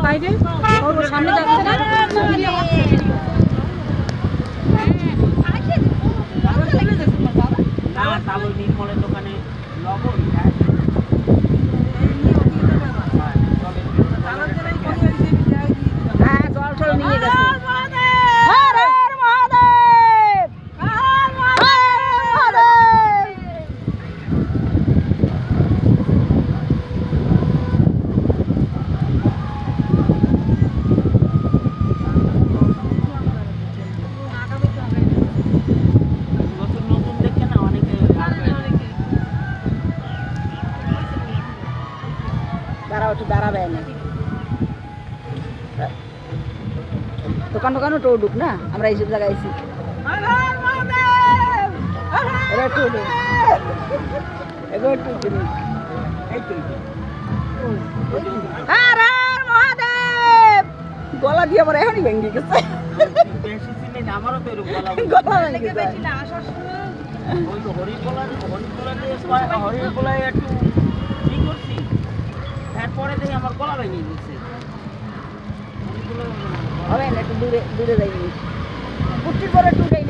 বাইরে ওর সামনে যাচ্ছে না তাহলে নির্মলের দোকানে লবণ হ্যাঁ জল টল নিয়ে গেছে হর হর মহাদেব হর মহাদেব নতুন নতুন দেখছে না অনেকে দাঁড়াও একটু দাঁড়াবে না দোকান টোকানও টোডুক না আমরা এইসব জায়গায় আইছি এবার একটু এবার একটু এই তো হর হর মহাদেব গলা দিয়ে আমার এখনই ভেঙে গেছে বেশি চিনি না, আমারও তো এরকম বলা গলা ভেঙে যায় ওই তো হরিবোলা দিয়ে হরিবোলায় একটু ই করছি তারপরে দেখি আমার গলা ভেঙে গেছে হবে না একটু দূরে দূরে যাইনি কুটির পরে একটু যাই